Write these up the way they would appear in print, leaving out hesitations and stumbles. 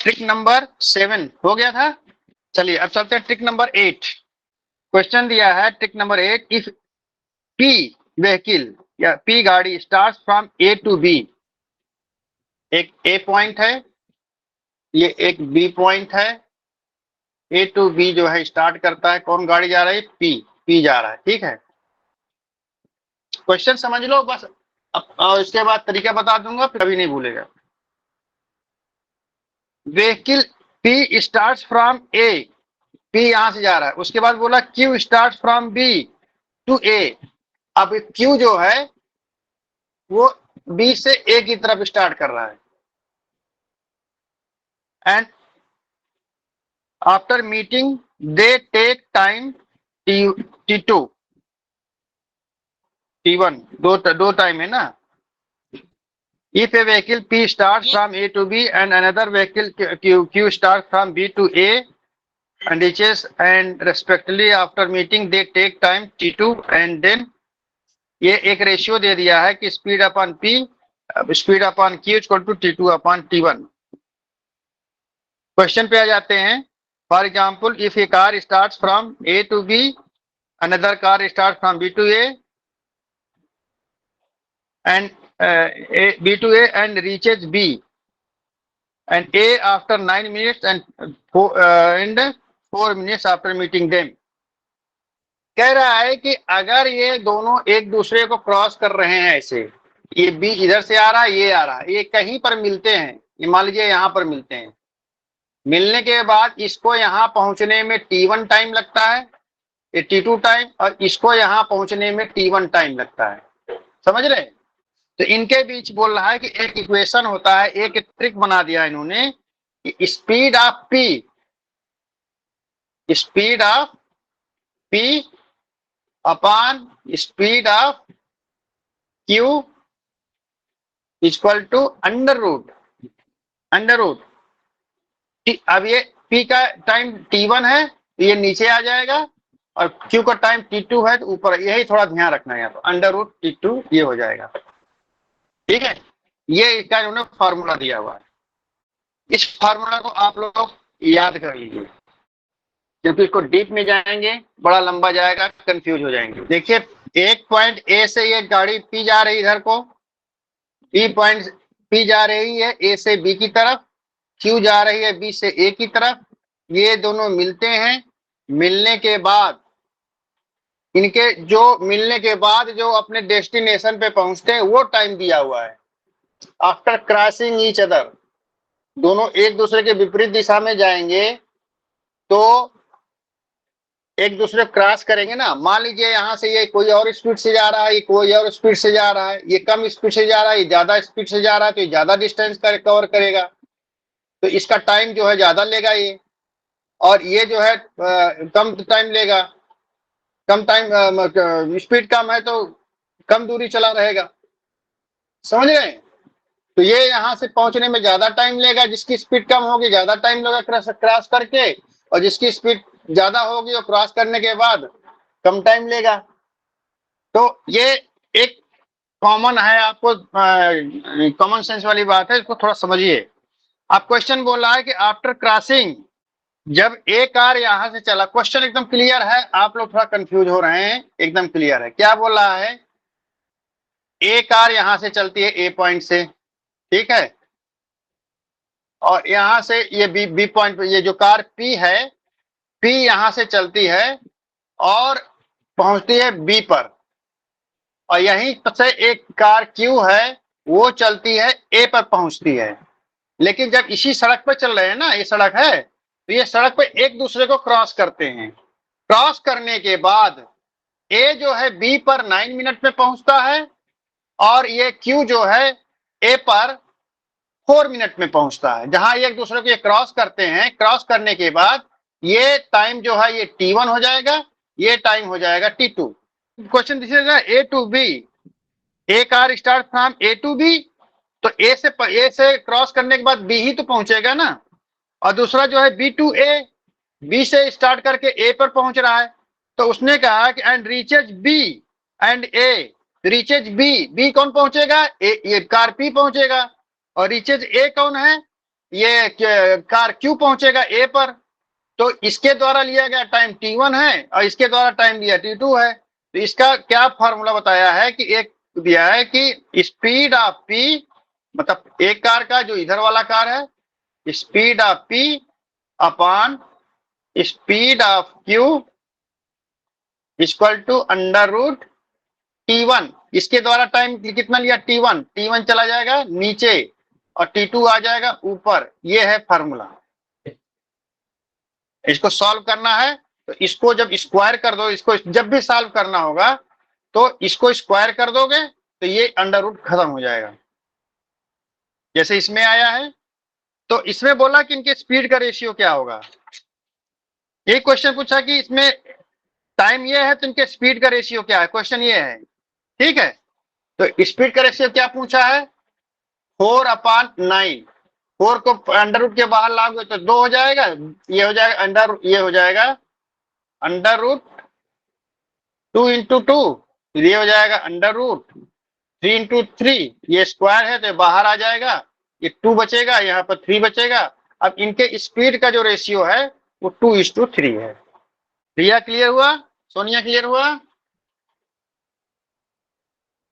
Trick number 7 हो गया था। चलिए अब चलते हैं ट्रिक नंबर 8। क्वेश्चन दिया है trick number 8, if P vehicle या पी गाड़ी start from A to B, एक ए पॉइंट है, ये एक बी पॉइंट है, ए टू बी जो है स्टार्ट करता है, कौन गाड़ी जा रही है, पी जा रहा है, ठीक है। क्वेश्चन समझ लो बस, अब इसके बाद तरीका बता दूंगा, फिर कभी नहीं भूलेगा। Vehicle P start from A, P यहां से जा रहा है, उसके बाद बोला Q start from B to A. अब क्यू जो है वो बी से ए की तरफ स्टार्ट कर रहा है, and after meeting they take time T2 T1, दो टाइम है ना। If a vehicle P starts from A to B and another vehicle Q starts from B to A and reaches and respectively after meeting they take time T2 and then ये एक ratio दे दिया है कि speed upon P speed upon Q equal to T2 upon T1। Question पे आ जाते हैं। For example if a car start from A to B, another car starts from B to A and B to A and reaches B and A after 9 minutes and 4 minutes after meeting them। कह रहा है कि अगर ये दोनों एक दूसरे को क्रॉस कर रहे हैं, ऐसे ये बी इधर से आ रहा है, ये आ रहा है, ये कहीं पर मिलते हैं, ये मान लीजिए यहां पर मिलते हैं, मिलने के बाद इसको यहां पहुंचने में T1 टाइम लगता है, ये T2 टाइम, और इसको यहां पहुंचने में T1 टाइम लगता है। समझ रहे? तो इनके बीच बोल रहा है कि एक इक्वेशन होता है, एक ट्रिक बना दिया इन्होंने कि speed of P upon speed of Q equal to under root. अब ये पी का टाइम T1 है तो ये नीचे आ जाएगा, और क्यू का टाइम T2 है तो ऊपर, यही थोड़ा ध्यान रखना है, यहाँ पर अंडर रूट T2 ये हो जाएगा, ठीक है। ये इसका इन्होंने फॉर्मूला दिया हुआ है, इस फॉर्मूला को आप लोग याद कर लीजिए, क्योंकि इसको डीप में जाएंगे बड़ा लंबा जाएगा, कंफ्यूज हो जाएंगे। देखिए एक पॉइंट ए से ये गाड़ी पी जा रही इधर को, बी पॉइंट पी जा रही है ए से बी की तरफ, क्यू जा रही है बी से ए की तरफ, ये दोनों मिलते हैं, मिलने के बाद इनके जो मिलने के बाद जो अपने डेस्टिनेशन पे पहुंचते हैं वो टाइम दिया हुआ है। आफ्टर क्रॉसिंग ईच अदर, दोनों एक दूसरे के विपरीत दिशा में जाएंगे तो एक दूसरे क्रॉस करेंगे ना। मान लीजिए यहाँ से ये कोई और स्पीड से जा रहा है, ये कोई और स्पीड से जा रहा है, ये कम स्पीड से जा रहा है, ये ज्यादा स्पीड से जा रहा है, तो ये ज्यादा डिस्टेंस कवर करेगा, तो इसका टाइम जो है ज्यादा लेगा ये, और ये जो है कम टाइम लेगा, कम टाइम स्पीड कम है तो कम दूरी चला रहेगा। समझ रहे हैं? तो ये यहाँ से पहुंचने में ज्यादा टाइम लेगा, जिसकी स्पीड कम होगी ज्यादा टाइम लेगा क्रॉस करके, और जिसकी स्पीड ज्यादा होगी और क्रॉस करने के बाद कम टाइम लेगा। तो ये एक कॉमन है, आपको कॉमन सेंस वाली बात है, इसको थोड़ा समझिए। आप क्वेश्चन बोल रहा है कि आफ्टर क्रॉसिंग, जब ए कार यहां से चला, क्वेश्चन एकदम क्लियर है, आप लोग थोड़ा कंफ्यूज हो रहे हैं, एकदम क्लियर है। क्या बोल रहा है, ए कार यहां से चलती है ए पॉइंट से, ठीक है, और यहां से ये बी पॉइंट पे, ये जो कार पी है, पी यहां से चलती है और पहुंचती है बी पर, और यहीं से एक कार क्यू है वो चलती है ए पर पहुंचती है। लेकिन जब इसी सड़क पर चल रहे हैं ना, ये सड़क है, तो ये सड़क पे एक दूसरे को क्रॉस करते हैं। क्रॉस करने के बाद ए जो है बी पर 9 मिनट में पहुंचता है, और ये क्यू जो है ए पर 4 मिनट में पहुंचता है। जहां एक दूसरे को ये क्रॉस करते हैं, क्रॉस करने के बाद ये टाइम जो है ये T1 हो जाएगा, ये टाइम हो जाएगा T2। Question this is A to B, a car start from A to B, तो ए से क्रॉस करने के बाद बी ही तो पहुंचेगा ना, और दूसरा जो है बी टू ए, बी से स्टार्ट करके ए पर पहुंच रहा है। तो उसने कहा कि and reaches B and A, reaches B, B कौन पहुंचेगा, ये कार पी पहुंचेगा, और रीचेज ए कौन है, ये कार क्यू पहुंचेगा ए पर, तो इसके द्वारा लिया गया टाइम t1 है और इसके द्वारा टाइम लिया t2 है। तो इसका क्या फॉर्मूला बताया है कि एक दिया है कि स्पीड ऑफ p, मतलब एक कार का जो इधर वाला कार है, speed of p upon speed of q equal to under root t1। इसके द्वारा टाइम कितना लिया t1, t1 चला जाएगा नीचे और t2 आ जाएगा ऊपर। ये है फॉर्मूला। इसको सॉल्व करना है तो इसको जब स्क्वायर कर दो, इसको जब भी सॉल्व करना होगा तो इसको स्क्वायर कर दोगे तो ये अंडर रूट खत्म हो जाएगा, जैसे इसमें आया है। तो इसमें बोला कि इनके स्पीड का रेशियो क्या होगा। एक क्वेश्चन पूछा कि इसमें टाइम ये है तो इनके स्पीड का रेशियो क्या है, क्वेश्चन ये है, ठीक है। तो स्पीड का रेशियो क्या पूछा है, 4/9। 4 को अंडर रूट के बाहर लाओगे तो 2 हो जाएगा, ये हो जाएगा ये हो जाएगा अंडर रूट 2 इंटू 2, ये हो जाएगा अंडर रूट 3 इंटू 3, ये स्क्वायर है तो बाहर आ जाएगा, ये 2 बचेगा, यहाँ पर 3 बचेगा। अब इनके स्पीड का जो रेशियो है वो 2:3 है। रिया क्लियर हुआ, सोनिया क्लियर हुआ।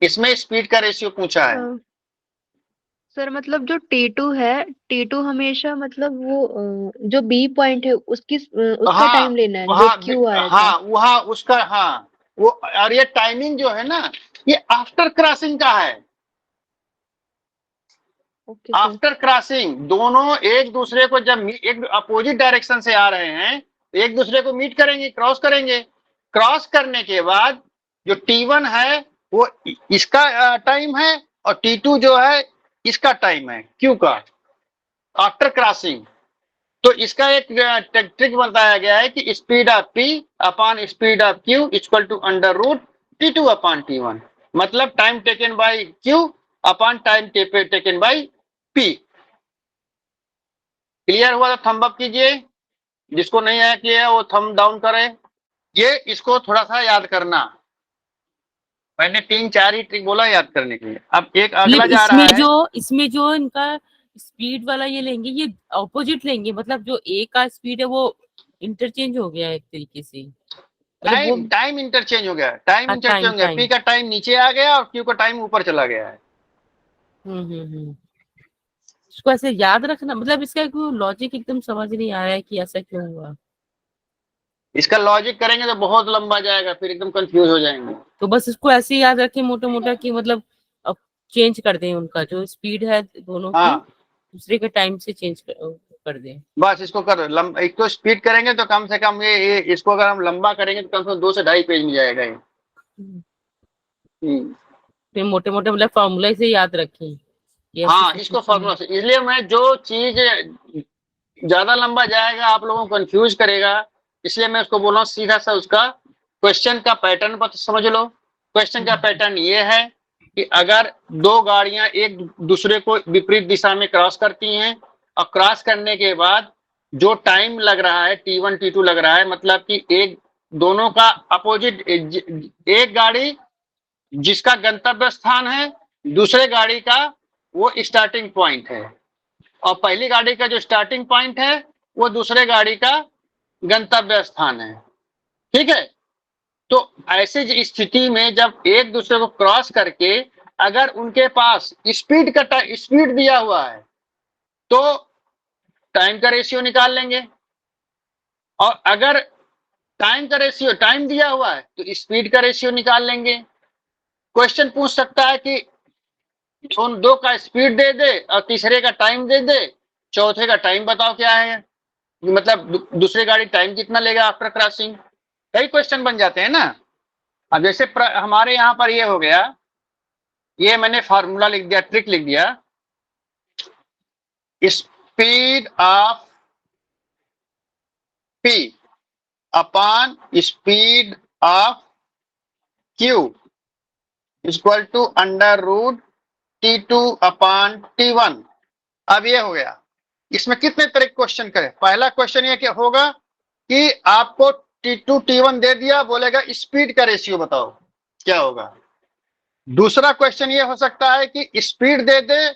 इसमें स्पीड का रेशियो पूछा है। सर मतलब जो T2 है, T2 हमेशा मतलब वो जो बी पॉइंट है उसका हाँ टाइम लेना है जो क्यू आया था। वहाँ उसका, हाँ वो, और ये टाइमिंग जो है ना ये आफ्टर क्रॉसिंग का है। Okay sir. आफ्टर क्रॉसिंग दोनों एक दूसरे को जब एक अपोजिट डायरेक्शन से आ रहे हैं तो एक दूसरे को मीट करेंगे, क्रॉस करेंगे। क्रॉस करने के बाद जो T1 है वो इसका टाइम है और T2 जो है इसका टाइम है क्यू का, आफ्टर क्रॉसिंग। तो इसका एक ट्रिक बताया गया है कि speed of p upon speed of q equal to under root t2 upon t1, मतलब time taken by q upon time taken by p। Clear हुआ तो थंब अप कीजिए, जिसको नहीं आया किया वो थंब डाउन करे। ये इसको थोड़ा सा याद करना, मैंने 3-4 ही ट्रिक बोला याद करने के लिए। अब एक अगला जा रहा है, इसमें जो इनका स्पीड वाला ये लेंगे, ये ऑपोजिट लेंगे, मतलब जो ए का स्पीड है वो इंटरचेंज हो गया एक तरीके से, मतलब टाइम इंटरचेंज हो गया, टाइम इंटरचेंज हो गया। पी का टाइम नीचे आ गया और क्यू का टाइम ऊपर चला गया है। इसको ऐसे याद रखना, मतलब इसका कोई लॉजिक एकदम समझ नहीं आ रहा है कि ऐसा क्यों हुआ। इसका लॉजिक करेंगे तो बहुत लंबा जाएगा, फिर एकदम कंफ्यूज हो जाएंगे। तो बस इसको ऐसे ही याद रखें मोटा मोटा कि मतलब अब चेंज कर दें उनका जो स्पीड है दोनों की, दूसरे के टाइम से चेंज कर दें। बस इसको कर एक तो स्पीड करेंगे तो कम से कम ये इसको अगर हम लंबा करेंगे तो कम से कम 2 से 2.5 पेज में जाएगा ये। फिर मोटे मोटे मतलब फॉर्मूला से याद रखें। हाँ इसको फॉर्मूला से, इसलिए मैं जो चीज ज्यादा लंबा जाएगा आप लोगों को कंफ्यूज करेगा, इसलिए मैं उसको बोल रहा हूँ सीधा सा उसका क्वेश्चन का पैटर्न पर समझ लो। क्वेश्चन का पैटर्न ये है कि अगर 2 गाड़ियां एक दूसरे को विपरीत दिशा में क्रॉस करती हैं और क्रॉस करने के बाद जो टाइम लग रहा है T1 T2 लग रहा है, मतलब कि एक दोनों का अपोजिट, एक गाड़ी जिसका गंतव्य स्थान है दूसरे गाड़ी का वो स्टार्टिंग पॉइंट है और पहली गाड़ी का जो स्टार्टिंग पॉइंट है वो दूसरे गाड़ी का गंतव्य स्थान है, ठीक है। तो ऐसे स्थिति में जब एक दूसरे को क्रॉस करके अगर उनके पास स्पीड दिया हुआ है तो टाइम का रेशियो निकाल लेंगे, और अगर टाइम का रेशियो टाइम दिया हुआ है तो स्पीड का रेशियो निकाल लेंगे। क्वेश्चन पूछ सकता है कि उन 2 का स्पीड दे दे और तीसरे का टाइम दे दे, चौथे का टाइम बताओ क्या है, मतलब दूसरी गाड़ी टाइम कितना लेगा आफ्टर क्रॉसिंग। कई क्वेश्चन बन जाते हैं ना। अब जैसे हमारे यहाँ पर ये हो गया, ये मैंने फार्मूला लिख दिया, ट्रिक लिख दिया, speed of p upon speed of q equal to under root T2 upon T1। अब ये हो गया। इसमें कितने तरह के क्वेश्चन करें। पहला क्वेश्चन ये क्या होगा कि आपको T2 T1 दे दिया, बोलेगा स्पीड का रेशियो बताओ क्या होगा। दूसरा क्वेश्चन ये हो सकता है कि स्पीड दे दे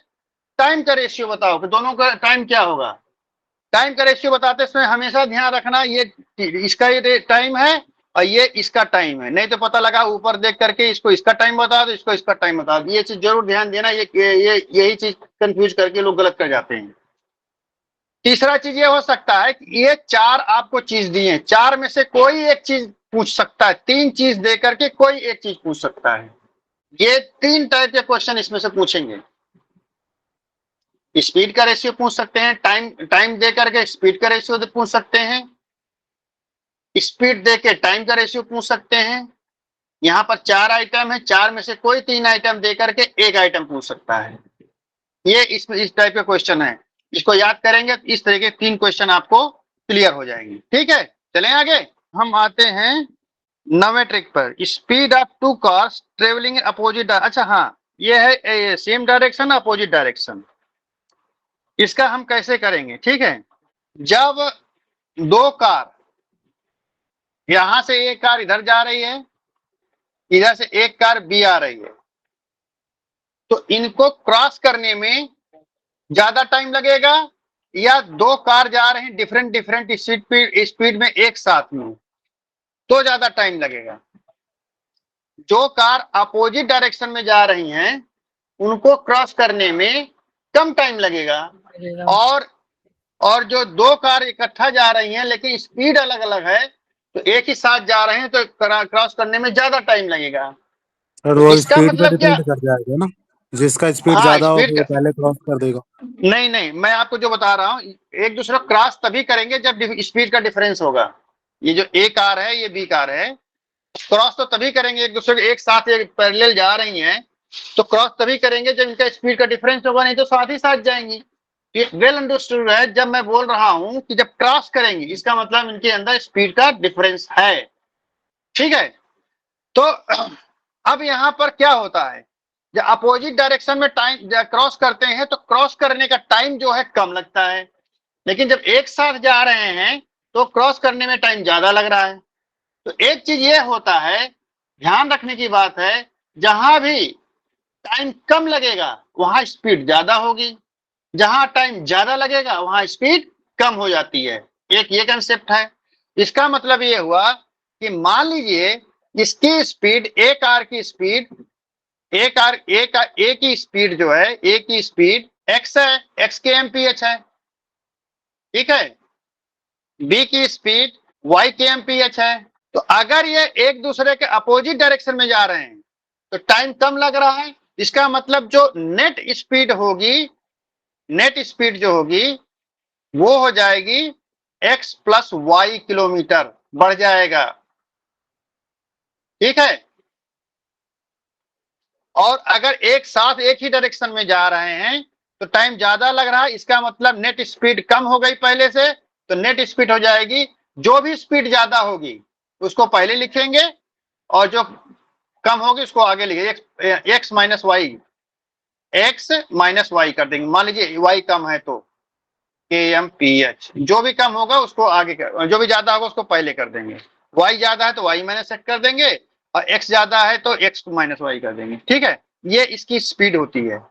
टाइम का रेशियो बताओ कि दोनों का टाइम क्या होगा। टाइम का रेशियो बताते समय हमेशा ध्यान रखना ये इसका ये टाइम है और ये इसका टाइम है, नहीं तो पता लगा ऊपर देख करके इसको इसका टाइम बता दो, इसको इसका टाइम बता दो। ये चीज जरूर ध्यान देना, ये यही चीज कंफ्यूज करके लोग गलत कर जाते हैं। तीसरा चीज ये हो सकता है कि ये 4 आपको चीज दी है, 4 में से कोई एक चीज पूछ सकता है, 3 चीज दे करके कोई एक चीज पूछ सकता है। ये 3 टाइप के क्वेश्चन इसमें से पूछेंगे। स्पीड का रेशियो पूछ सकते हैं, टाइम दे करके स्पीड का रेशियो पूछ सकते हैं, स्पीड दे के टाइम का रेशियो पूछ सकते हैं। यहाँ पर 4 आइटम है, 4 में से कोई 3 आइटम दे करके एक आइटम पूछ सकता है। ये इस टाइप के क्वेश्चन है, इसको याद करेंगे तो इस तरह के 3 क्वेश्चन आपको क्लियर हो जाएंगे। ठीक है, चलें आगे। हम आते हैं 9वें ट्रिक पर, speed of 2 cars travelling in opposite. अच्छा हाँ, ये है सेम डायरेक्शन अपोजिट डायरेक्शन। इसका हम कैसे करेंगे, ठीक है। जब 2 कार, यहां से एक कार इधर जा रही है, इधर से एक कार बी आ रही है, तो इनको क्रॉस करने में ज्यादा टाइम लगेगा या 2 कार जा रहे हैं डिफरेंट स्पीड में एक साथ में, तो ज्यादा टाइम लगेगा। जो कार अपोजिट डायरेक्शन में जा रही हैं उनको क्रॉस करने में कम टाइम लगेगा, और जो 2 कार इकट्ठा जा रही हैं लेकिन स्पीड अलग अलग है, तो एक ही साथ जा रहे हैं तो क्रॉस करने में ज्यादा टाइम लगेगा। सर वो इसका स्पीड पे मतलब क्या? डिपेंड कर जाएगा ना, जिसका स्पीड हाँ, ज्यादा हो स्पीड वो पहले क्रॉस कर देगा। नहीं, मैं आपको जो बता रहा हूं, एक दूसरे को क्रॉस तभी करेंगे जब स्पीड का डिफरेंस होगा। ये जो ए कार है, ये बी कार है, क्रॉस तो तभी करेंगे, एक दूसरे को एक साथ एक पैरेलल जा रही हैं तो क्रॉस तभी करेंगे जब इनका स्पीड का डिफरेंस होगा, नहीं तो साथ ही साथ जाएंगी। ये वेल अंडरस्टूड है। जब मैं बोल रहा हूं कि जब क्रॉस करेंगे इसका मतलब इनके अंदर स्पीड का डिफरेंस है। ठीक है, तो अब यहां पर क्या होता है, जब अपोजिट डायरेक्शन में टाइम क्रॉस करते हैं तो क्रॉस करने का टाइम जो है कम लगता है, लेकिन जब एक साथ जा रहे हैं तो क्रॉस करने में टाइम ज्यादा लग रहा है। तो एक चीज ये होता है, ध्यान रखने की बात है, जहां भी टाइम कम लगेगा वहां स्पीड ज्यादा होगी, जहां टाइम ज्यादा लगेगा वहां स्पीड कम हो जाती है। एक ये कंसेप्ट है। इसका मतलब ये हुआ कि मान लीजिए इसकी स्पीड, ए कार की स्पीड, ए की स्पीड जो है, ए की स्पीड एक्स है, एक्स के एमपीएच है, ठीक है। बी की स्पीड वाई के एमपीएच है। तो अगर ये एक दूसरे के अपोजिट डायरेक्शन में जा रहे हैं तो टाइम कम लग रहा है। इसका मतलब जो नेट स्पीड होगी, नेट स्पीड जो होगी वो हो जाएगी x प्लस वाई किलोमीटर, बढ़ जाएगा, ठीक है। और अगर एक साथ एक ही डायरेक्शन में जा रहे हैं तो टाइम ज्यादा लग रहा है, इसका मतलब नेट स्पीड कम हो गई पहले से, तो नेट स्पीड हो जाएगी, जो भी स्पीड ज्यादा होगी उसको पहले लिखेंगे और जो कम होगी उसको आगे लिखेंगे, एक्स माइनस वाई कर देंगे। मान लीजिए वाई कम है तो KMPH, जो भी कम होगा उसको आगे कर, जो भी ज्यादा होगा उसको पहले कर देंगे। वाई ज्यादा है तो वाई माइनस एक्स कर देंगे और एक्स ज्यादा है तो एक्स को माइनस वाई कर देंगे, ठीक है। ये इसकी स्पीड होती है।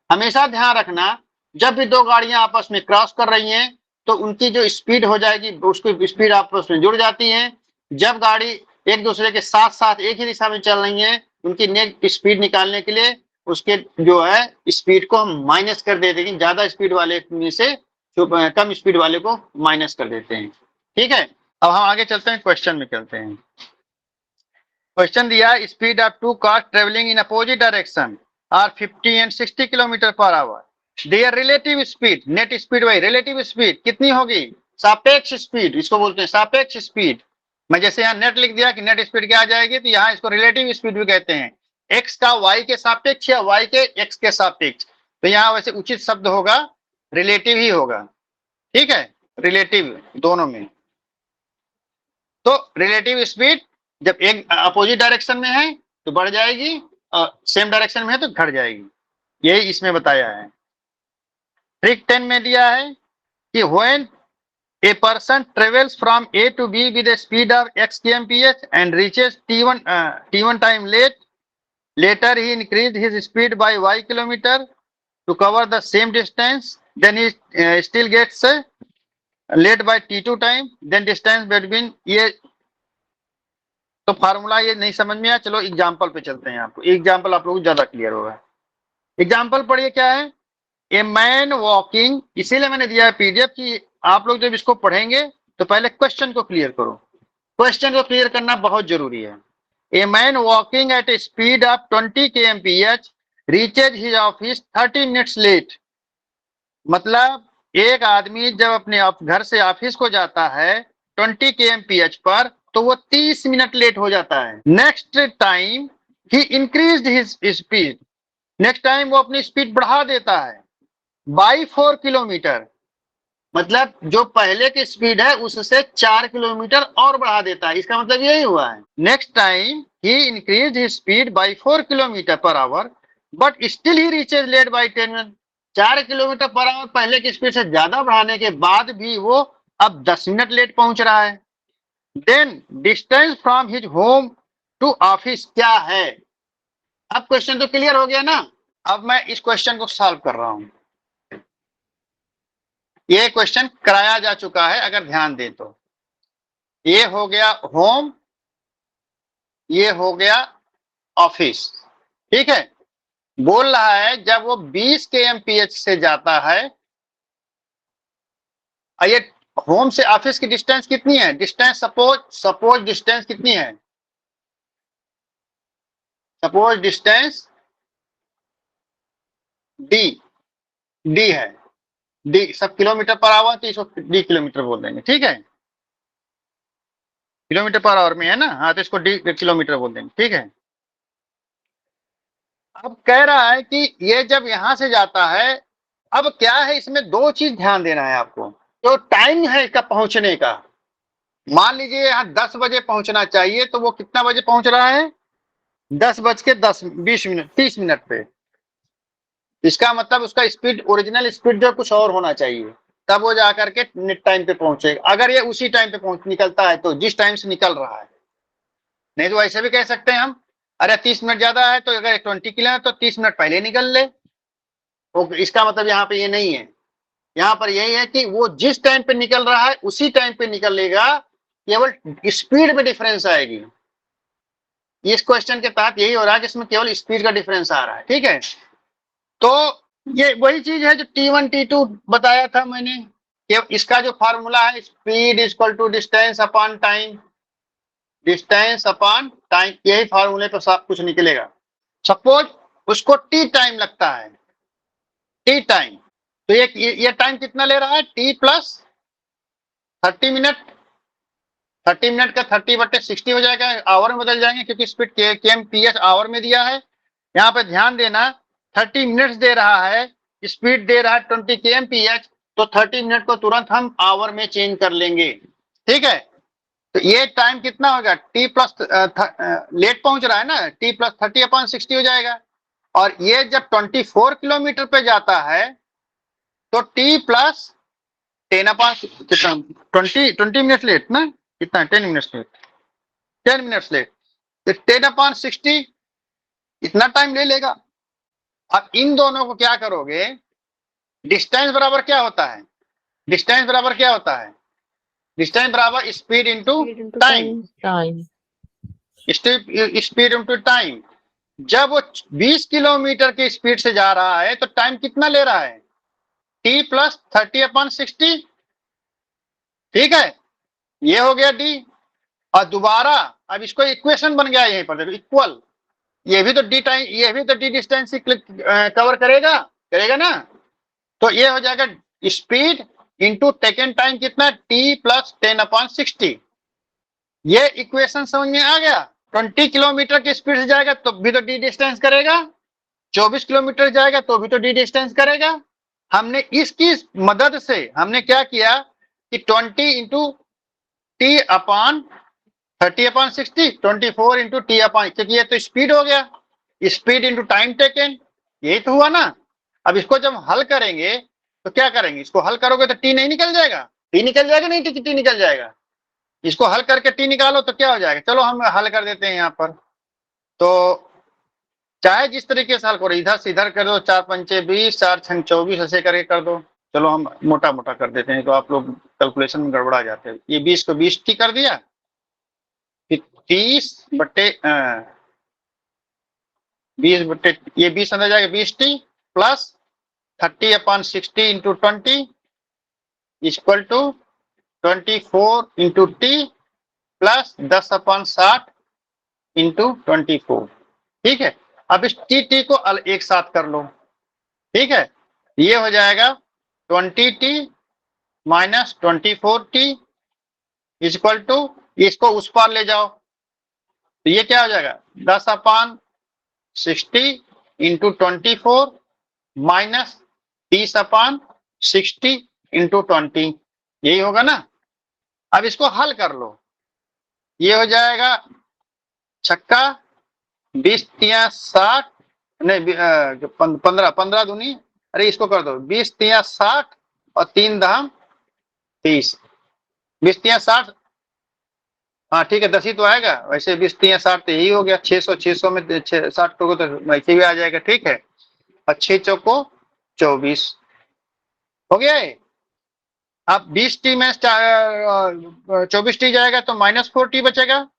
हमेशा ध्यान रखना, जब भी 2 गाड़ियां आपस में क्रॉस कर रही हैं तो उनकी जो स्पीड हो जाएगी उसकी स्पीड आपस में जुड़ जाती है। जब गाड़ी एक दूसरे के साथ साथ एक ही दिशा में चल रही है, उनकी नेट स्पीड निकालने के लिए उसके जो है स्पीड को हम माइनस कर देते हैं, ज्यादा स्पीड वाले में से कम स्पीड वाले को माइनस कर देते हैं, ठीक है। अब हम आगे चलते हैं, क्वेश्चन में चलते हैं। क्वेश्चन दिया, speed of 2 cars travelling in opposite direction are 50 and 60 kilometre per hour, their relative speed, net speed by relative speed कितनी होगी, सापेक्ष स्पीड, इसको बोलते हैं सापेक्ष स्पीड। मैं जैसे यहाँ नेट लिख दिया कि नेट स्पीड क्या आ जाएगी, तो यहाँ इसको रिलेटिव स्पीड भी कहते हैं, एक्स का वाई के सापेक्ष या वाई के एक्स के सापेक्ष। तो यहाँ वैसे उचित शब्द होगा रिलेटिव ही होगा, ठीक है, रिलेटिव दोनों में। तो रिलेटिव स्पीड जब एक अपोजिट डायरेक्शन में है तो बढ़ जाएगी और सेम डायरेक्शन में है तो घट जाएगी, यही इसमें बताया है। ट्रिक 10 में दिया है कि when a person travels from A to B with a speed of x kmph and reaches t1 time later he increased his speed by y kilometer, to cover the same distance, then he still gets led by t2 time, then distance between ये तो formula ये नहीं समझ में आया, चलो example पे चलते हैं। आपको एग्जांपल आप लोगों को ज्यादा क्लियर होगा। एग्जांपल पढ़िए क्या है, ए मैन वॉकिंग, इसीलिए मैंने दिया है पीडीएफ कि आप लोग जब इसको पढ़ेंगे तो पहले क्वेश्चन को क्लियर करो। क्वेश्चन को क्लियर करना बहुत जरूरी है। A man walking at a speed of 20 kmph reaches his office 30 minutes late. मतलब एक आदमी जब अपने घर से ऑफिस को जाता है 20 kmph पर, तो वो 30 मिनट लेट हो जाता है। Next time he increased his speed, next time वो अपनी स्पीड बढ़ा देता है बाई 4 किलोमीटर, मतलब जो पहले की स्पीड है उससे 4 किलोमीटर और बढ़ा देता है। इसका मतलब यही हुआ है, next time he increase his speed by 4 kilometre per hour but still he reaches late by 10 minute. 4 kilometre per hour पहले की स्पीड से ज्यादा बढ़ाने के बाद भी वो अब 10 मिनट लेट पहुंच रहा है। Then distance from his home to office क्या है। अब क्वेश्चन तो क्लियर हो गया ना। अब मैं इस क्वेश्चन को सॉल्व कर रहा हूं। ये क्वेश्चन कराया जा चुका है, अगर ध्यान दें तो। ये हो गया होम, ये हो गया ऑफिस, ठीक है। बोल रहा है जब वो 20 kmph से जाता है, ये होम से ऑफिस की डिस्टेंस कितनी है, डिस्टेंस सपोज डिस्टेंस कितनी है, सपोज डिस्टेंस डी है, डी सब किलोमीटर पर आवर, तो इसको डी किलोमीटर बोल देंगे, ठीक है। किलोमीटर पर आवर में है ना, हाँ, तो इसको डी किलोमीटर बोल देंगे, ठीक है। अब कह रहा है कि ये जब यहां से जाता है, अब क्या है इसमें दो चीज ध्यान देना है आपको। जो टाइम है इसका पहुंचने का, मान लीजिए यहाँ 10 बजे पहुंचना चाहिए, तो वो कितना बजे पहुंच रहा है, 10:20 30 मिनट पे। इसका मतलब उसका स्पीड, ओरिजिनल स्पीड जो कुछ और होना चाहिए, तब वो जाकर के नेट टाइम पे पहुंचेगा। अगर ये उसी टाइम पे निकलता है तो जिस टाइम से निकल रहा है, नहीं तो ऐसे भी कह सकते हैं हम, अरे 30 मिनट ज्यादा है तो अगर 20 किलो है तो 30 मिनट पहले निकल ले। तो इसका मतलब यहाँ पे ये नहीं है, यहाँ पर यही है कि वो जिस टाइम पे निकल रहा है उसी टाइम पे निकलेगा, केवल स्पीड में डिफरेंस आएगी। इस क्वेश्चन के तहत यही हो रहा है कि इसमें केवल स्पीड का डिफरेंस आ रहा है, ठीक है। तो ये वही चीज है जो T1 T2 बताया था मैंने, कि इसका जो फार्मूला है, speed equal to distance upon time, distance upon time, यही फार्मूले पर सब कुछ निकलेगा। सपोज उसको टी टाइम लगता है, टी टाइम, तो ये टाइम कितना ले रहा है, टी प्लस 30 मिनट, 30 मिनट का 30/60 हो जाएगा, आवर में बदल जाएंगे क्योंकि स्पीड kmph आवर में दिया है। यहाँ पे ध्यान देना, 30 मिनट्स दे रहा है, स्पीड दे रहा है 20 kmph, तो 30 मिनट को तुरंत हम आवर में चेंज कर लेंगे, ठीक है। तो ये टाइम कितना होगा, टी प्लस लेट पहुंच रहा है ना, टी प्लस 30/60 हो जाएगा। और ये जब 24 किलोमीटर पे जाता है तो टी प्लस 20 मिनट लेट ना, कितना 10 मिनट्स लेट, 10 मिनट्स लेट, तो 10/60 इतना टाइम ले लेगा। अब इन दोनों को क्या करोगे, डिस्टेंस बराबर क्या होता है, डिस्टेंस बराबर क्या होता है, डिस्टेंस बराबर speed into time, speed into time. जब वो 20 किलोमीटर की स्पीड से जा रहा है तो टाइम कितना ले रहा है, टी प्लस 30/60, ठीक है। ये हो गया डी। और दोबारा अब इसको इक्वेशन बन गया यहीं पर देखो, इक्वल, ये भी तो डी टाइम, ये भी तो डी डिस्टेंस कवर करेगा ना। तो ये हो जाएगा स्पीड इंटू टेकन टाइम कितना, टी प्लस 10/60। ये इक्वेशन समझ में आ गया। 20 किलोमीटर की स्पीड से जाएगा तो भी तो डी डिस्टेंस करेगा, 24 किलोमीटर जाएगा तो भी तो डी डिस्टेंस करेगा। हमने इसकी मदद से हमने क्या किया कि 20 into T upon 30/60, 24 into T upon, क्योंकि ये तो स्पीड हो गया, स्पीड इंटू टाइम टेकन, यही तो हुआ ना। अब इसको जब हल करेंगे तो क्या करेंगे, इसको हल करोगे तो टी नहीं निकल जाएगा, टी निकल जाएगा, नहीं टी निकल जाएगा। इसको हल करके टी निकालो तो क्या हो जाएगा, चलो हम हल कर देते हैं यहाँ पर। तो चाहे जिस तरीके से हल करो, इधर से इधर कर दो, 4 पंचे 20, 4 छंग 24, ऐसे करके कर दो। चलो हम मोटा मोटा कर देते हैं, तो आप लोग कैलकुलेशन में गड़बड़ा जाते हैं। ये 20 को 20 टी कर दिया, फिर 30 बट्टे 20 बट्टे ये 20 अंदर जाएगा 20 T plus 30/60 into 20 equal to 24 into T plus 10/60 into 24। ठीक है, अब इस टी को एक साथ कर लो। ठीक है, ये हो जाएगा 20t minus 24t equal to, इसको उस पार ले जाओ तो ये क्या हो जाएगा 10/60 इंटू 24 माइनस 30/60 इंटू 20, यही होगा ना। अब इसको हल कर लो, ये हो जाएगा छक्का 20 तिया 60, नहीं 15 दूनी, अरे इसको कर दो 20 तिया 60 और 3 दहम 30, 20 तिया 60, हाँ ठीक है 10 ही तो आएगा, वैसे 20 तिया 60 तो यही हो गया। 600 में 60 को तो वैसे भी आ जाएगा। ठीक है, और 6 चौको 24 हो गया है। अब 20t में 24t जाएगा तो -4t बचेगा,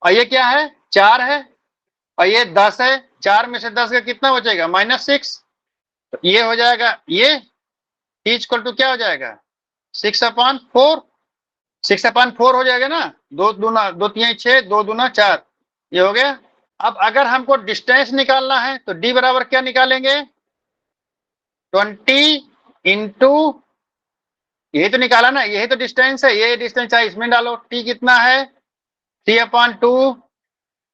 और ये क्या है 4 है, और ये 10 है, 4 में से 10 का कितना बचेगा -6, तो ये हो जाएगा, ये t इक्वल टू क्या हो जाएगा 6/4, 6/4 हो जाएगा ना, 2 दूना 2 तिया 6, 2 दूना 4, ये हो गया। अब अगर हमको डिस्टेंस निकालना है तो d बराबर क्या निकालेंगे 20 इंटू, यही तो निकाला ना, यही तो डिस्टेंस है, ये डिस्टेंस है, इसमें डालो t कितना है 3/2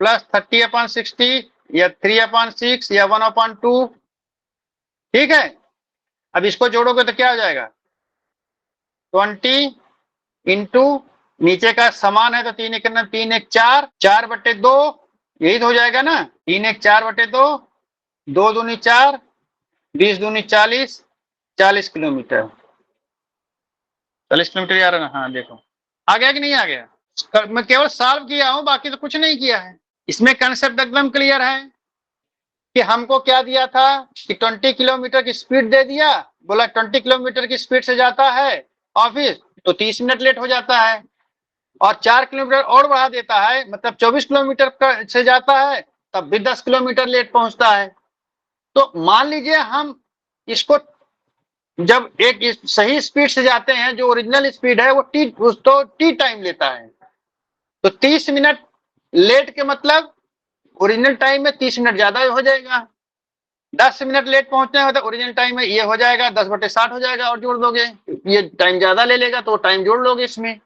प्लस 30/60 या 3/6 या 1/2। ठीक है, अब इसको जोड़ोगे तो क्या हो जाएगा 20 इंटू, नीचे का समान है तो 3 1 3 1 4, 4/2, यही तो हो जाएगा ना 3 1 4/2, 2 दूनी 4, 20 दूनी 40, 40 किलोमीटर, 40 किलोमीटर आ रहा है ना। हाँ देखो आ गया कि नहीं आ गया, मैं केवल सॉल्व किया हूं, बाकी तो कुछ नहीं किया है। इसमें कंसेप्ट एकदम क्लियर है कि हमको क्या दिया था कि 20 किलोमीटर की स्पीड दे दिया, बोला 20 किलोमीटर की स्पीड से जाता है ऑफिस तो 30 मिनट लेट हो जाता है, और 4 किलोमीटर और बढ़ा देता है, मतलब 24 किलोमीटर से जाता है तब भी 10 किलोमीटर लेट पहुंचता है। तो मान लीजिए हम इसको जब एक सही स्पीड से जाते हैं, जो ओरिजिनल स्पीड है वो टी टाइम लेता है, तो 30 मिनट लेट के मतलब ओरिजिनल टाइम में 30 मिनट ज्यादा हो जाएगा। 10 मिनट लेट पहुंचने में तो ओरिजिनल टाइम में ये हो जाएगा 10/60 हो जाएगा, और जोड़ दोगे ये टाइम ज्यादा ले लेगा तो टाइम जोड़ लोगे इसमें।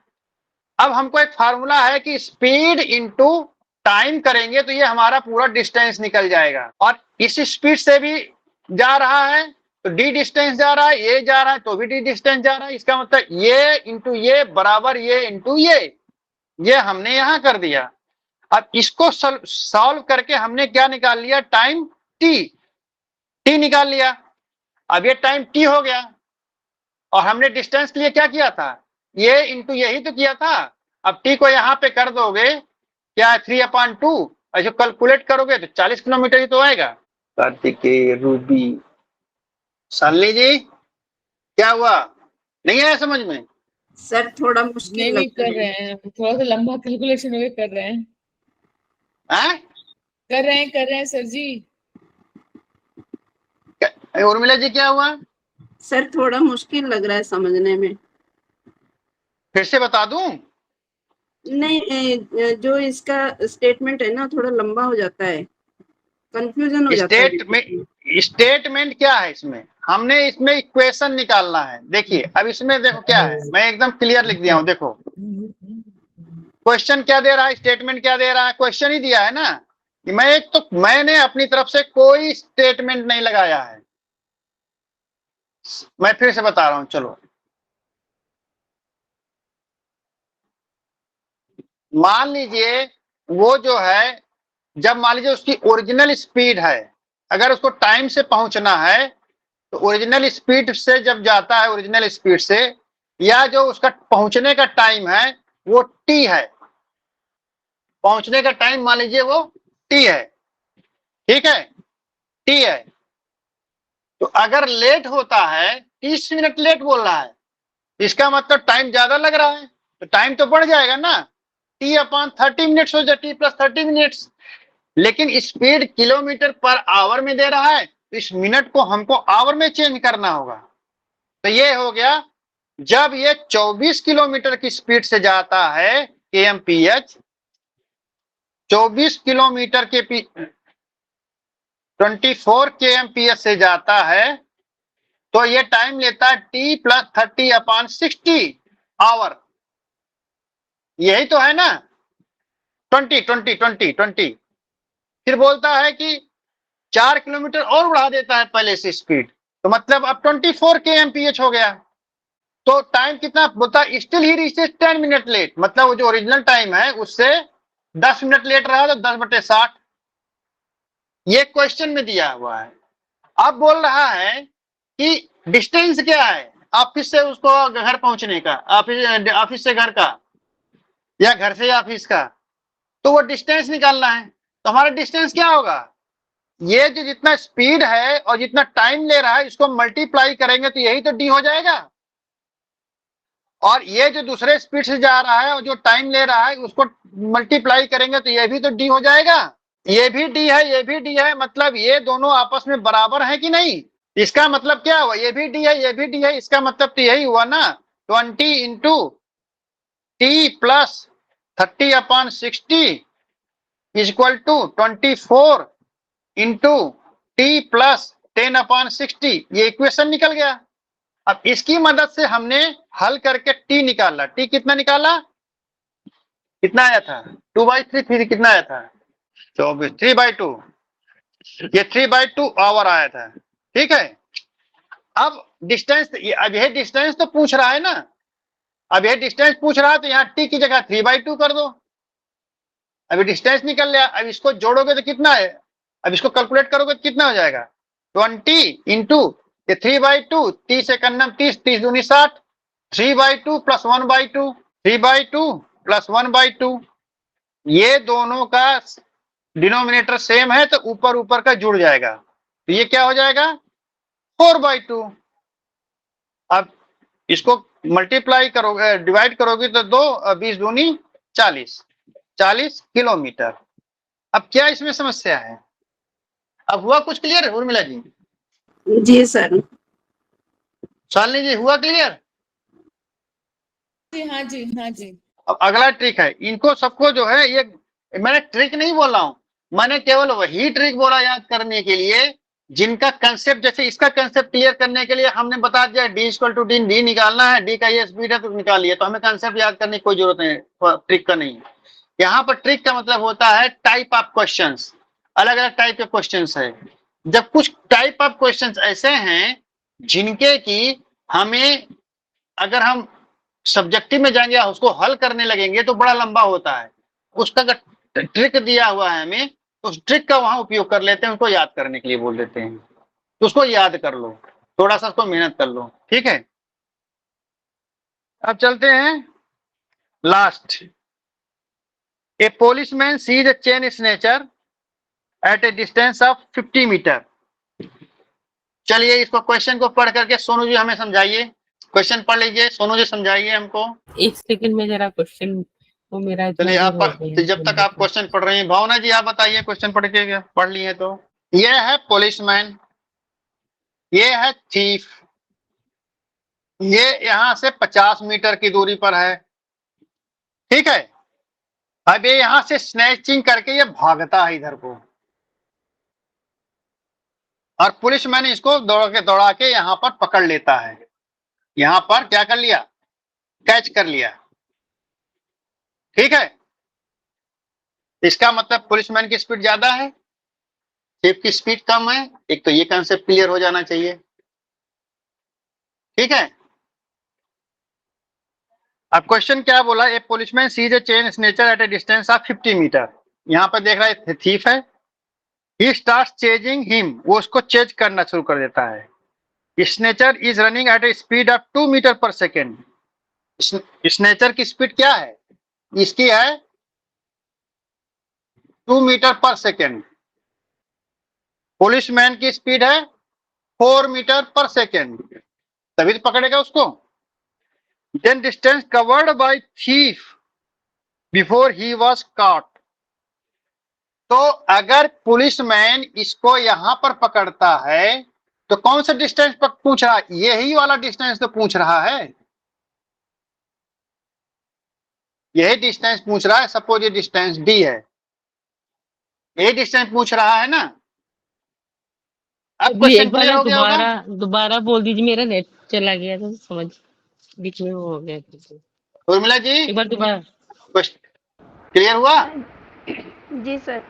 अब हमको एक फार्मूला है कि स्पीड इंटू टाइम करेंगे तो ये हमारा पूरा डिस्टेंस निकल जाएगा, और इस स्पीड से भी जा रहा है तो डी डिस्टेंस जा रहा है, ये जा रहा है तो भी डी डिस्टेंस जा रहा है। इसका मतलब ये इंटू ये बराबर ये इंटू ये हमने यहां कर दिया। अब इसको सॉल्व करके हमने क्या निकाल लिया टाइम टी निकाल लिया। अब ये टाइम टी हो गया, और हमने डिस्टेंस के लिए क्या किया था ये इंटू यही तो किया था। अब टी को यहाँ पे कर दोगे क्या 3/2, ऐसे कैलकुलेट करोगे तो 40 किलोमीटर ही तो आएगा। कार्तिकेय रूबी शालिनी जी क्या हुआ, नहीं आया समझ में? सर थोड़ा मुश्किल नहीं लगता कर है। रहे हैं, थोड़ा सा लंबा कैलकुलेशन वे कर रहे हैं, हैं? कर रहे हैं सर जी। उर्मिला जी क्या हुआ? सर थोड़ा मुश्किल लग रहा है समझने में। फिर से बता दूं? नहीं, जो इसका स्टेटमेंट है ना थोड़ा लंबा हो जाता है, कंफ्यूजन हो जाता है। स्टेटमेंट क्या है इसमें, हमने इसमें इक्वेशन निकालना है। देखिए अब इसमें देखो क्या है, मैं एकदम क्लियर लिख दिया हूं। देखो क्वेश्चन क्या दे रहा है, स्टेटमेंट क्या दे रहा है, क्वेश्चन ही दिया है ना। कि मैंने अपनी तरफ से कोई स्टेटमेंट नहीं लगाया है। मैं फिर से बता रहा हूं, चलो मान लीजिए वो जो है, जब मान लीजिए उसकी ओरिजिनल स्पीड है, अगर उसको टाइम से पहुंचना है तो ओरिजिनल स्पीड से जब जाता है, ओरिजिनल स्पीड से, या जो उसका पहुंचने का टाइम है वो टी है, पहुंचने का टाइम मान लीजिए वो टी है, ठीक है, टी है। तो अगर लेट होता है, 30 मिनट लेट बोल रहा है, इसका मतलब टाइम ज्यादा लग रहा है, तो टाइम तो बढ़ जाएगा ना, टी अपॉन 30 मिनट्स हो जाए, टी प्लस 30 मिनट्स। लेकिन स्पीड किलोमीटर पर आवर में दे रहा है, तो इस मिनट को हमको आवर में चेंज करना होगा। तो ये हो गया, जब ये 24 किलोमीटर की स्पीड से जाता है kmph, 24 किलोमीटर के 24 kmph से जाता है, तो ये टाइम लेता है t प्लस 30 अपॉन 60 आवर। यही तो है ना, 20। फिर बोलता है कि 4 किलोमीटर और बढ़ा देता है पहले से स्पीड, तो मतलब अब 24 kmph हो गया। तो टाइम कितना बोलता है, still he reaches 10 minute late, मतलब वो जो ओरिजिनल टाइम है उससे 10 मिनट लेट रहा, तो 10/60। ये क्वेश्चन में दिया हुआ है। अब बोल रहा है कि डिस्टेंस क्या है ऑफिस से उसको घर पहुंचने का, ऑफिस से घर का, या घर से ऑफिस का, तो वो डिस्टेंस निकालना है। तो हमारा डिस्टेंस क्या होगा, ये जो जितना स्पीड है और जितना टाइम ले रहा है, इसको मल्टीप्लाई करेंगे तो यही तो डी हो जाएगा। और ये जो दूसरे स्पीड से जा रहा है और जो टाइम ले रहा है, उसको मल्टीप्लाई करेंगे तो ये भी तो डी हो जाएगा। ये भी डी है, ये भी डी है, मतलब ये दोनों आपस में बराबर है कि नहीं। इसका मतलब क्या हुआ, ये भी डी है, ये भी डी है, इसका मतलब तो यही हुआ ना, 20 into T plus 30 upon 60 equal to 24 into T plus 10 upon 60। ये इक्वेशन निकल गया। अब इसकी मदद से हमने हल करके टी निकाला। टी कितना निकाला, कितना आया था, 2/3, फिर कितना आया था 24, 3/2, ये 3/2 आवर आया था। ठीक है, अब डिस्टेंस, अब यह डिस्टेंस तो पूछ रहा है ना, अब यह डिस्टेंस पूछ रहा है, तो यहाँ टी की जगह 3/2 कर दो। अभी डिस्टेंस निकल गया, अब इसको जोड़ोगे तो कितना है, अब इसको कैलकुलेट करोगे तो कितना हो जाएगा, 20 इंटू ये 3/2, 30 से कन्नम 30, 30 दूनी 60, 3/2 प्लस 1/2, 3/2 प्लस 1/2। ये दोनों का डिनोमिनेटर सेम है, तो ऊपर ऊपर का जुड़ जाएगा, तो ये क्या हो जाएगा 4/2। अब इसको मल्टीप्लाई करोगे, डिवाइड करोगे तो 2 20 दूनी 40 किलोमीटर। अब क्या इसमें समस्या है, अब हुआ कुछ क्लियर उर्मिला जी? जी सर। शालिनी जी हुआ क्लियर? हाँ जी, हाँ जी। अब अगला ट्रिक है, इनको सबको जो है, ये मैंने ट्रिक नहीं बोल रहा हूं, मैंने केवल वही ट्रिक बोला याद करने के लिए जिनका कंसेप्ट, जैसे इसका कंसेप्ट क्लियर करने के लिए हमने बता दिया D equal to D, D निकालना है, डी का ये स्पीड है तो निकाल लिया, तो हमें कंसेप्ट याद करने की कोई जरूरत नहीं, ट्रिक का नहीं। यहाँ पर ट्रिक का मतलब होता है टाइप ऑफ क्वेश्चंस, अलग अलग टाइप के क्वेश्चंस है। जब कुछ टाइप ऑफ क्वेश्चंस ऐसे हैं जिनके की हमें, अगर हम सब्जेक्टिव में जाएंगे या उसको हल करने लगेंगे तो बड़ा लंबा होता है, उसका अगर ट्रिक दिया हुआ है हमें, तो उस ट्रिक का वहां उपयोग कर लेते हैं, उसको याद करने के लिए बोल देते हैं, तो उसको याद कर लो, थोड़ा सा उसको मेहनत कर लो। ठीक है, अब चलते हैं last. A policeman sees a chain snatcher at a distance of 50 metre. चलिए इसको क्वेश्चन को पढ़ करके सोनू जी हमें समझाइए, क्वेश्चन पढ़ लीजिए, सोनू जी समझाइए हमको। एक सेकंड में जरा क्वेश्चन को मेरा चलिए आप जब तक आप क्वेश्चन पढ़ रही हैं, भावना जी आप बताइए, क्वेश्चन पढ़ के पढ़ लिए तो। ये है पुलिसमैन, ये है थीफ, ये यहां से 50 मीटर की दूरी पर है। ठीक है, अब ये यहां से स्नैचिंग करके ये भागता है इधर को, और पुलिसमैन इसको दौड़ा के यहां पर पकड़ लेता है, यहां पर क्या कर लिया, कैच कर लिया। ठीक है, इसका मतलब पुलिसमैन की स्पीड ज्यादा है, थिफ की स्पीड कम है। एक तो ये कंसेप्ट क्लियर हो जाना चाहिए। ठीक है, अब क्वेश्चन क्या बोला, a policeman sees a chain snatcher at a distance of 50 metre. यहां पर देख रहा है थीफ है, ही स्टार्ट्स चेजिंग हिम, वो उसको चेज करना शुरू कर देता है। Snatcher is running at a speed of 2 metre per second. Snatcher की स्पीड क्या है, इसकी है 2 मीटर पर सेकेंड। पुलिसमैन की स्पीड है 4 मीटर पर सेकेंड, तभी तो पकड़ेगा उसको। Then distance covered by thief before he was caught. तो अगर पुलिसमैन इसको यहां पर पकड़ता है तो कौन सा डिस्टेंस पर पूछ रहा है? यही वाला डिस्टेंस तो पूछ रहा है, यही डिस्टेंस पूछ रहा है। सपोज ये डिस्टेंस डी है, ये डिस्टेंस पूछ रहा है ना। अब जी क्वेश्चन एक बार क्लियर ना हो गया होगा। दोबारा बोल दीजिए, मेरा नेट चला गया था, समझ बीच में वो हो गया था। उर्मिला जी एक बार दोबारा। क्लियर हुआ? जी सर।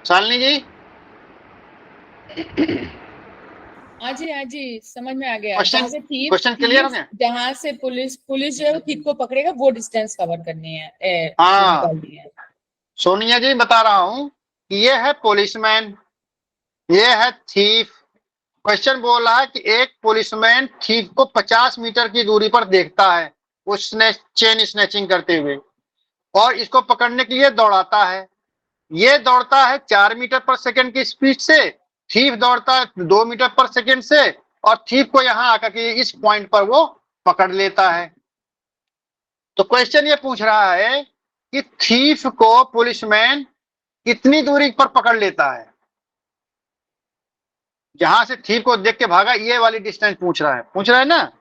शालिनी जी हाँ जी समझ में आ गया। क्वेश्चन जहाँ से क्वेश्चन क्लियर हो गया? जहाँ से पुलिस जो है थिप को पकड़ेगा वो डिस्टेंस कवर करनी है, हाँ। निकालनी है। सोनिया जी बता रहा हूं कि ये है पुलिसमैन, ये है थीफ। क्वेश्चन बोल रहा है कि एक पुलिसमैन थीफ को 50 मीटर की दूरी पर देखता है, उसने चेन स्नैचिंग करते हुए, और इसको पकड़ने के लिए दौड़ाता है। ये दौड़ता है 4 मीटर पर सेकंड की स्पीड से, थीफ दौड़ता है 2 मीटर पर सेकंड से, और थीफ को यहां आकर के इस पॉइंट पर वो पकड़ लेता है। तो क्वेश्चन ये पूछ रहा है कि थीफ को पुलिसमैन कितनी दूरी पर पकड़ लेता है? जहां से थीफ को देख के भागा, ये वाली डिस्टेंस पूछ रहा है ना।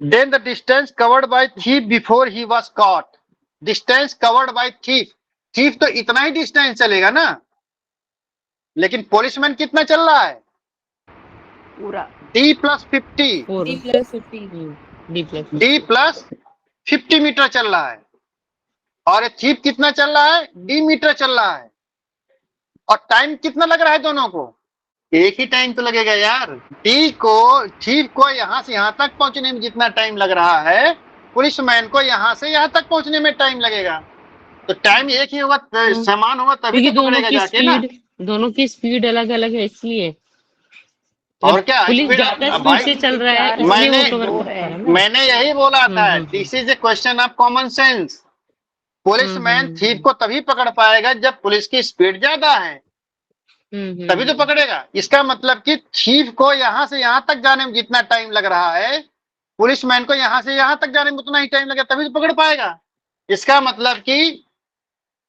Then the distance covered by thief before he was caught. Distance covered by thief, thief तो इतना ही डिस्टेंस चलेगा ना, लेकिन पुलिसमैन कितना चल रहा है? पूरा D plus 50, D plus 50 metre चल रहा है। और ये थीफ कितना चल रहा है? डी मीटर चल रहा है। और टाइम कितना लग रहा है दोनों को? एक ही टाइम तो लगेगा यार। डी को, थीफ को यहां से यहां तक पहुंचने में जितना टाइम लग रहा है, पुलिसमैन को यहां से यहां तक पहुंचने में टाइम लगेगा। तो टाइम एक ही होगा, समान होगा, तभी क्योंकि तो पकड़ेगा जाके ना। दोनों की स्पीड अलग अलग है इसलिए। और क्या पुलिस स्पीड? ज्यादा अब स्पीड भाई से चल रहा है मैंने इसलिए वो कवर कर पा रहा है ना। मैंने यही बोला था, hmm. This is a question of common sense. Policeman thief को तभी पकड़ पाएगा जब पुलिस की स्पीड ज्यादा है, तभी तो पकड़ेगा। इसका मतलब कि थीफ को यहां से यहां तक जाने में जितना टाइम लग रहा है, पुलिसमैन को यहां से यहां तक जाने में उतना ही टाइम लगेगा, तभी तो पकड़ पाएगा। इसका मतलब कि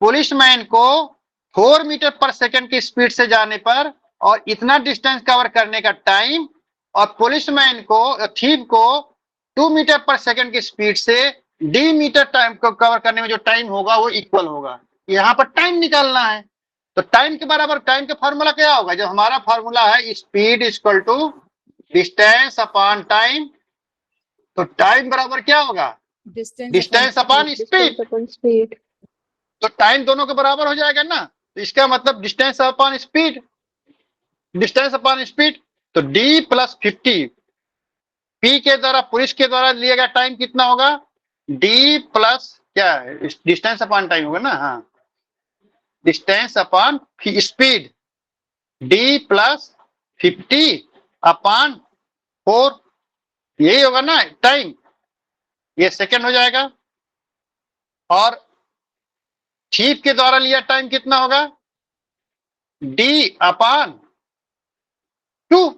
पुलिसमैन को 4 मीटर पर सेकंड की स्पीड से जाने पर और इतना डिस्टेंस कवर करने का टाइम, और पुलिसमैन को, थीफ को 2 मीटर पर सेकंड की स्पीड से डी मीटर टाइम को कवर करने में जो टाइम होगा वो इक्वल होगा। यहाँ पर टाइम निकालना है। तो टाइम के बराबर, टाइम का फॉर्मूला क्या होगा? जब हमारा फॉर्मूला है speed equal to distance upon time, तो टाइम बराबर क्या होगा? Distance upon speed. तो टाइम दोनों के बराबर हो जाएगा ना। तो इसका मतलब distance upon speed, distance upon speed. तो डी प्लस 50 पी के द्वारा, पुलिस के द्वारा लिया गया टाइम कितना होगा? डी प्लस क्या है, डिस्टेंस अपॉन टाइम होगा ना। हाँ, distance upon speed, D plus 50 upon 4, यही होगा ना टाइम। ये सेकंड हो जाएगा। और थीफ के द्वारा लिया टाइम कितना होगा? डी अपॉन 2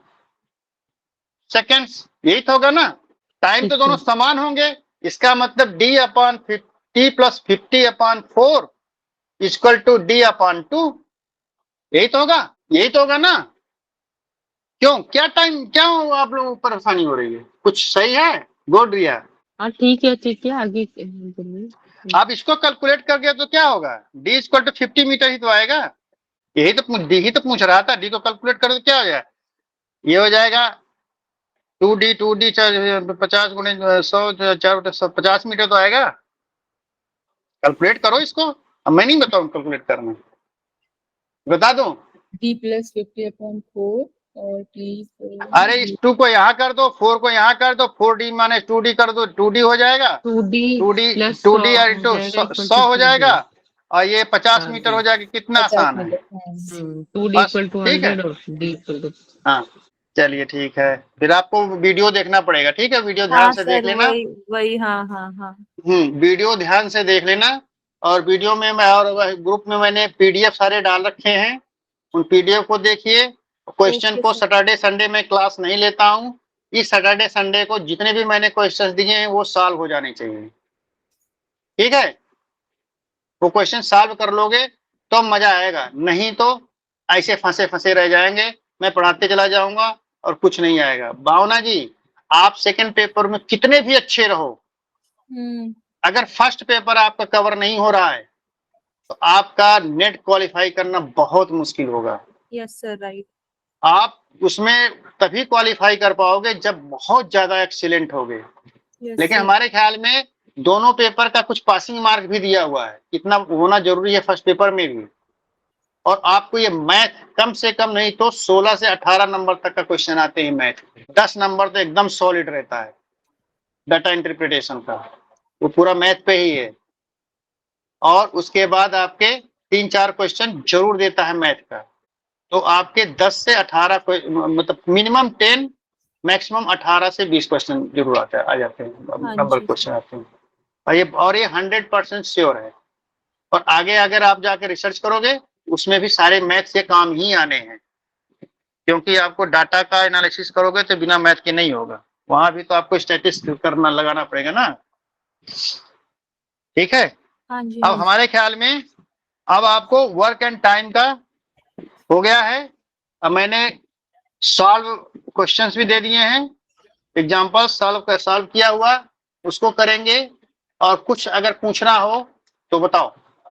सेकेंड्स, यही तो होगा ना। टाइम तो दोनों समान होंगे। इसका मतलब D upon 50 plus 50 upon 4 equal to D upon 2, यही तो होगा, यही तो होगा ना। क्यों, क्या टाइम, क्या आप लोगों को परेशानी हो रही है? कुछ सही है? गुड रिया। हाँ ठीक है आगे। आप इसको कैलकुलेट कर गए तो क्या होगा? डी इक्वल टू 50 मीटर ही तो आएगा। यही तो पूछ रहा था। डी को कैलकुलेट करो तो क्या हो जाएगा? ये हो जाएगा 2D 50 गुणे 100 4 50 मीटर तो आएगा। कैलकुलेट करो इसको। अब मैं नहीं बताऊं कैलकुलेट करना, बता दूं? D प्लस 50 अपॉन 4 और T। अरे इस 2 को यहाँ कर दो, 4 को यहाँ कर दो, 4D माने 2D कर दो, 2D हो जाएगा। 2D इंटू 100 हो जाएगा, और ये 50 मीटर हो जाएगा। कितना आसान है। 2D इक्वल टू 100 और D इक्वल टू। हाँ चलिए ठीक है। फिर आपको वीडियो देखना पड़ेगा, ठीक है? वीडियो ध्यान से देख लेना। वही हाँ। वीडियो ध्यान से देख लेना। और वीडियो में मैं और ग्रुप में मैंने पीडीएफ सारे डाल रखे हैं, उन पीडीएफ को देखिए। क्वेश्चन Okay, को sir. सैटरडे संडे में क्लास नहीं लेता हूँ, इस सैटरडे संडे को जितने भी मैंने क्वेश्चंस दिए हैं वो सॉल्व हो जाने चाहिए, ठीक है। वो क्वेश्चन सॉल्व कर लोगे तो मजा आएगा, नहीं तो ऐसे फंसे फंसे रह जाएंगे, मैं पढ़ाते चला जाऊंगा और कुछ नहीं आएगा। भावना जी, आप सेकंड पेपर में कितने भी अच्छे रहो, अगर फर्स्ट पेपर आपका कवर नहीं हो रहा है तो आपका नेट क्वालिफाई करना बहुत मुश्किल होगा। Yes, sir. Right. आप उसमें तभी क्वालिफाई कर पाओगे जब बहुत ज्यादा एक्सीलेंट होगे। Yes, लेकिन sir. हमारे ख्याल में दोनों पेपर का कुछ पासिंग मार्क भी दिया हुआ है, इतना होना जरूरी है फर्स्ट पेपर में भी। और आपको ये मैथ कम से कम नहीं तो 16 से 18 नंबर तक का क्वेश्चन आते हैं मैथ, 10 नंबर तो एकदम सॉलिड रहता है डाटा इंटरप्रिटेशन का, वो पूरा मैथ पे ही है। और उसके बाद आपके 3-4 क्वेश्चन जरूर देता है मैथ का, तो आपके 10 से 18 मतलब मिनिमम 10 मैक्सिमम 18 से 20 क्वेश्चन जरूर आ जाते हैं, हाँ नंबर जी। क्वेश्चन आते हैं। और ये 100% श्योर है। और आगे अगर आप जाके रिसर्च करोगे उसमें भी सारे मैथ से काम ही आने हैं, क्योंकि आपको डाटा का एनालिसिस करोगे तो बिना मैथ के नहीं होगा, वहां भी तो आपको स्टैटिस्टिक्स करना लगाना पड़ेगा ना, ठीक है। हाँ जी. अब हमारे ख्याल में अब आपको वर्क एंड टाइम का हो गया है। अब मैंने सॉल्व क्वेश्चंस भी दे दिए हैं, एग्जांपल सॉल्व किया हुआ उसको करेंगे। और कुछ अगर पूछना हो तो बताओ।